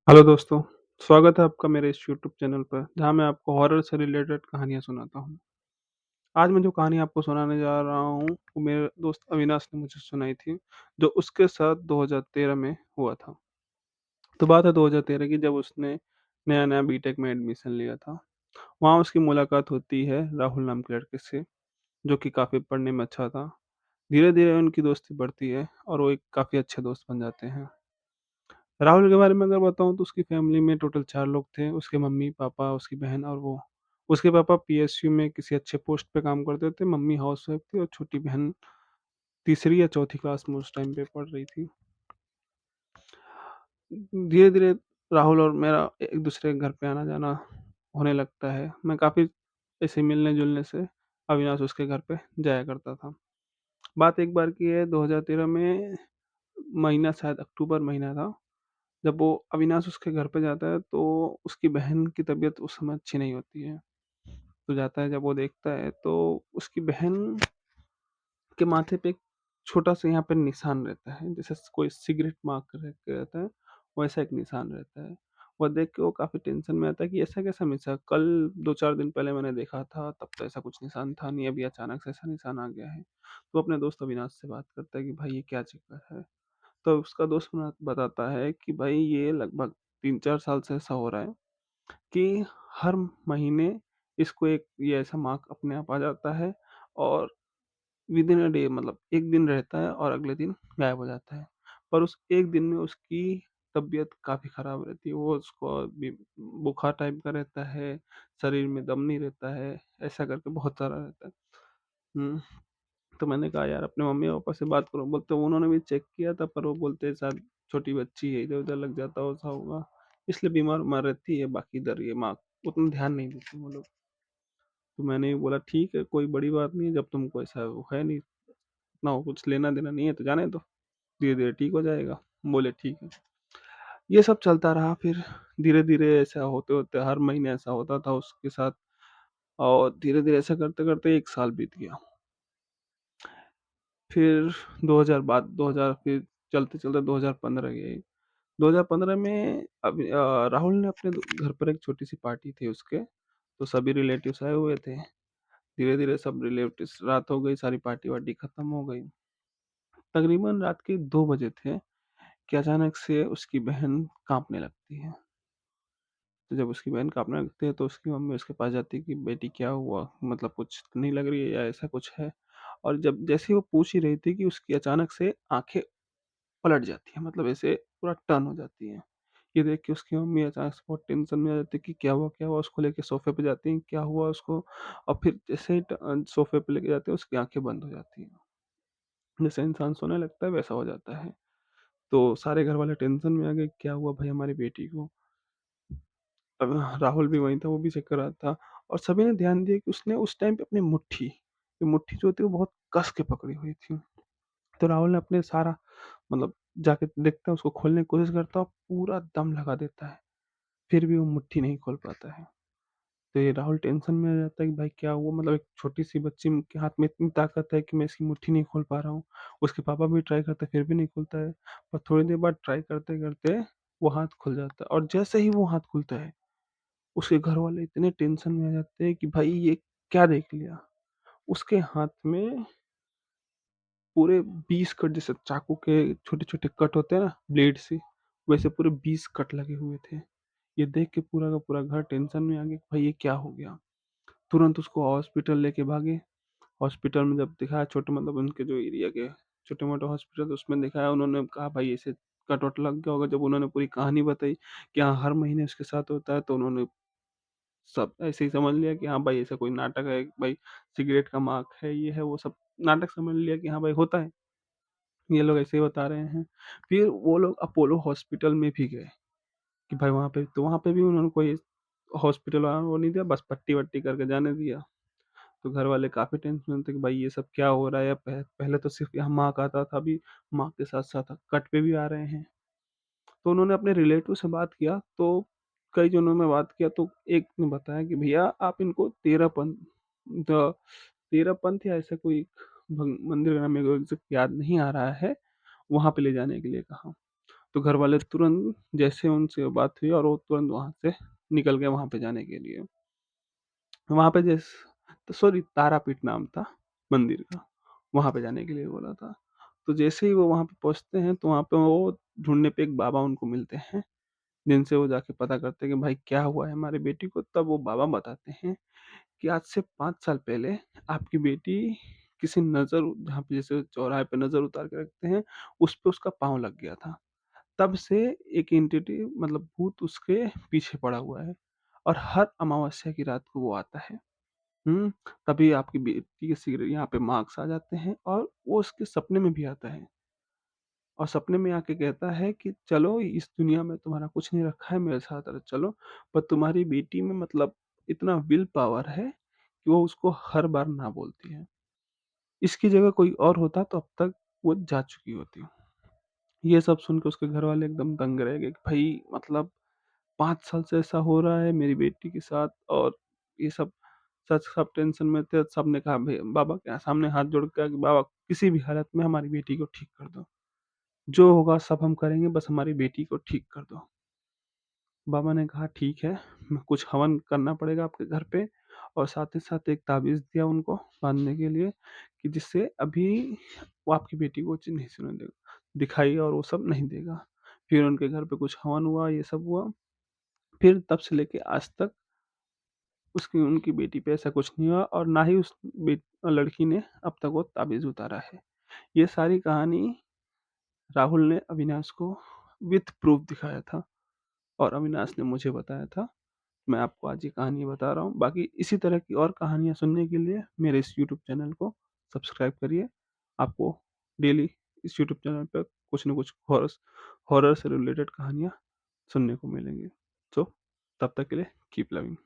Hello दोस्तों, स्वागत है आपका मेरे इस यूट्यूब चैनल पर, जहाँ मैं आपको हॉरर से रिलेटेड कहानियाँ सुनाता हूँ। आज मैं जो कहानी आपको सुनाने जा रहा हूँ, वो मेरे दोस्त अविनाश ने मुझे सुनाई थी, जो उसके साथ 2013 में हुआ था। तो बात है 2013 की, जब उसने नया-नया बीटेक में एडमिशन लिया था। वहाँ उसकी मुलाकात होती है राहुल नाम के लड़के से, जो कि काफ़ी पढ़ने में अच्छा था। धीरे-धीरे उनकी दोस्ती बढ़ती है और वो एक काफ़ी अच्छे दोस्त बन जाते हैं। राहुल के बारे में अगर बताऊँ तो उसकी फैमिली में टोटल 4 लोग थे, उसके मम्मी-पापा, उसकी बहन और वो। उसके पापा पीएसयू में किसी अच्छे पोस्ट पे काम करते थे, मम्मी हाउसवाइफ थी और छोटी बहन तीसरी या चौथी क्लास में उस टाइम पे पढ़ रही थी। धीरे-धीरे राहुल और मेरा एक-दूसरे के घर पे आना-जाना होने लगता है। मैं काफ़ी ऐसे मिलने-जुलने से अविनाश उसके घर पे जाया करता था। बात एक बार की है 2013 में, महीना शायद अक्टूबर महीना था। जब वो अविनाश उसके घर पे जाता है तो उसकी बहन की तबीयत उस समय अच्छी नहीं होती है। तो जाता है, जब वो देखता है तो उसकी बहन के माथे पे एक छोटा-सा यहाँ पे निशान रहता है, जैसे कोई सिगरेट मार्क रहता है, वैसा एक निशान रहता है। वो देख के वो काफ़ी टेंशन में आता है कि ऐसा कैसा मिसा कल 2-4 दिन पहले मैंने देखा था, तब तो ऐसा कुछ निशान था नहीं, अभी अचानक से ऐसा निशान आ गया है। तो अपने दोस्त अविनाश से बात करता है कि भाई ये क्या चक्कर है? तो उसका दोस्त बताता है कि भाई ये लगभग 3-4 साल से ऐसा हो रहा है कि हर महीने इसको एक ये ऐसा मार्क अपने आप आ जाता है और विदिन अ डे, मतलब 1 दिन रहता है और अगले दिन गायब हो जाता है। पर उस 1 दिन में उसकी तबीयत काफ़ी ख़राब रहती है। वो उसको बी बुखार टाइप का रहता है, शरीर में दम नहीं रहता है, ऐसा करके बहुत सारा रहता है। हुँ। तो मैंने कहा यार अपने मम्मी-पापा से बात करो, बोलते उन्होंने भी चेक किया था, पर वो बोलते हैं शायद छोटी बच्ची है, इधर-उधर लग जाता हो ऐसा होगा, इसलिए बीमार-उमार रहती है, बाकी इधर ये माँ उतना ध्यान नहीं देते वो लोग। तो मैंने भी बोला ठीक है, कोई बड़ी बात नहीं है, जब तुमको ऐसा वो है नहीं, इतना वो कुछ लेना-देना नहीं है तो जाने दो, धीरे-धीरे ठीक हो जाएगा। बोले ठीक है। ये सब चलता रहा, फिर धीरे-धीरे ऐसा होते-होते हर महीने ऐसा होता था उसके साथ और धीरे-धीरे ऐसा करते-करते 1 साल बीत गया। फिर 2000 बाद 2000, फिर चलते-चलते 2015 गए। 2015 में राहुल ने अपने घर पर एक छोटी-सी पार्टी थी उसके, तो सभी रिलेटिव्स आए हुए थे। धीरे-धीरे सब रिलेटिव्स, रात हो गई, सारी पार्टी-वार्टी खत्म हो गई। तकरीबन रात के 2 बजे थे कि अचानक से उसकी बहन काँपने लगती है। तो जब उसकी बहन काँपने लगती है तो उसकी मम्मी उसके पास जाती है कि बेटी क्या हुआ? मतलब कुछ तो नहीं लग रही है या ऐसा कुछ है? और जब जैसे ही वो पूछ ही रही थी कि उसकी अचानक से आँखें पलट जाती हैं, मतलब ऐसे पूरा टर्न हो जाती हैं। ये देख के उसकी मम्मी अचानक से बहुत टेंशन में आ जाती है कि क्या हुआ, क्या हुआ? उसको लेके सोफ़े पे जाती हैं, क्या हुआ उसको? और फिर जैसे ही सोफ़े पे लेके जाते हैं, उसकी आँखें बंद हो जाती हैं। जैसे इंसान सोने लगता है वैसा हो जाता है। तो सारे घर वाले टेंशन में आ गए, क्या हुआ भाई हमारी बेटी को? अब राहुल भी वहीं था, वो भी चेक कर रहा था और सभी ने ध्यान दिया कि उसने उस टाइम पे अपनी मुट्ठी, ये मुट्ठी जो होती है वो बहुत कस के पकड़ी हुई थी। तो राहुल ने अपने सारा, मतलब जाके देखता है, उसको खोलने की कोशिश करता है और पूरा दम लगा देता है, फिर भी वो मुट्ठी नहीं खोल पाता है। तो ये राहुल टेंशन में आ जाता है कि भाई क्या हुआ? मतलब एक छोटी-सी बच्ची के हाथ में इतनी ताकत है कि मैं इसकी मुट्ठी नहीं खोल पा रहा हूँ। उसके पापा भी ट्राई करते हैं फिर भी नहीं खुलता है और थोड़ी देर बाद ट्राई करते-करते वो हाथ खुल जाता है और जैसे ही वो हाथ खुलता है, उसके घरवाले इतने टेंशन में आ जाते हैं कि भाई ये क्या देख लिया? उसके हाथ में पूरे 20 कट, जैसे चाकू के छोटे-छोटे कट होते हैं ना, ब्लेड से, वैसे पूरे 20 कट लगे हुए थे। ये देख के पूरा का पूरा घर टेंशन में आ गया कि भाई ये क्या हो गया? तुरंत उसको हॉस्पिटल लेके भागे। हॉस्पिटल में जब दिखाया, छोटे मतलब उनके जो एरिया के छोटे-मोटे हॉस्पिटल, उसमें दिखाया, उन्होंने कहा भाई ऐसे कट-वट लग गया होगा। जब उन्होंने पूरी कहानी बताई कि हाँ, हर महीने उसके साथ होता है, तो उन्होंने सब ऐसे ही समझ लिया कि हाँ भाई ऐसा कोई नाटक है, भाई सिगरेट का मार्क है, ये है, वो सब नाटक समझ लिया कि हाँ भाई होता है, ये लोग ऐसे ही बता रहे हैं। फिर वो लोग अपोलो हॉस्पिटल में भी गए कि भाई वहाँ पे, तो वहाँ पे भी उन्होंने कोई हॉस्पिटल वाला वो नहीं दिया, बस पट्टी-वट्टी करके जाने दिया। तो घर वाले काफ़ी टेंशन में थे कि भाई ये सब क्या हो रहा है? पहले तो सिर्फ़ यहाँ मार्क आता था, अभी मार्क के साथ-साथ कट पे भी आ रहे हैं। तो उन्होंने अपने रिलेटिव से बात किया, तो कई जनों में बात किया, तो एक ने बताया कि भैया आप इनको द तेरापंथ या ऐसा कोई मंदिर का नाम मेरे को एग्ज़ैक्ट याद नहीं आ रहा है, वहाँ पे ले जाने के लिए कहा। तो घर वाले तुरंत जैसे उनसे बात हुई और वो तुरंत वहाँ से निकल गए वहाँ पे जाने के लिए। वहाँ पे जैस तो सॉरी तारापीठ नाम था मंदिर का, वहाँ पे जाने के लिए बोला था। तो जैसे ही वो वहाँ पे पहुँचते हैं तो वहाँ पे वो ढूँढने पे एक बाबा उनको मिलते हैं, जिनसे वो जाके पता करते हैं कि भाई क्या हुआ है हमारी बेटी को? तब वो बाबा बताते हैं कि आज से 5 साल पहले आपकी बेटी किसी नज़र जहाँ पे जैसे चौराहे पे नज़र उतार के रखते हैं, उस पे उसका पाँव लग गया था। तब से एक एंटिटी मतलब भूत उसके पीछे पड़ा हुआ है और हर अमावस्या की रात को वो आता है। हुँ, तभी आपकी बेटी के सिर यहाँ पे मार्क्स आ जाते हैं और वो उसके सपने में भी आता है और सपने में आके कहता है कि चलो इस दुनिया में तुम्हारा कुछ नहीं रखा है, मेरे साथ चलो। पर तुम्हारी बेटी में मतलब इतना विल पावर है कि वो उसको हर बार ना बोलती है। इसकी जगह कोई और होता तो अब तक वो जा चुकी होती। ये सब सुन के उसके घरवाले एकदम दंग रह गए कि भई मतलब 5 साल से ऐसा हो रहा है मेरी बेटी के साथ और ये सब सच सब टेंशन में थे। सबने कहा भई बाबा के सामने हाथ जोड़ के कहा कि बाबा किसी भी हालत में हमारी बेटी को ठीक कर दो। जो होगा सब हम करेंगे बस हमारी बेटी को ठीक कर दो। बाबा ने कहा ठीक है, कुछ हवन करना पड़ेगा आपके घर पे और साथ ही साथ एक ताबीज़ दिया उनको बाँधने के लिए कि जिससे अभी वो आपकी बेटी को नहीं सुने देगा, दिखाई और वो सब नहीं देगा। फिर उनके घर पे कुछ हवन हुआ, ये सब हुआ। फिर तब से लेके आज तक उसकी उनकी बेटी पे ऐसा कुछ नहीं हुआ और ना ही उस लड़की ने अब तक वो ताबीज़ उतारा है। ये सारी कहानी राहुल ने अविनाश को विथ प्रूफ़ दिखाया था और अविनाश ने मुझे बताया था। मैं आपको आज ये कहानी बता रहा हूँ। बाकी इसी तरह की और कहानियाँ सुनने के लिए मेरे इस यूट्यूब चैनल को सब्सक्राइब करिए। आपको डेली इस यूट्यूब चैनल पे कुछ न कुछ हॉरर से रिलेटेड कहानियाँ सुनने को मिलेंगी। सो तब तक के लिए कीप लविंग।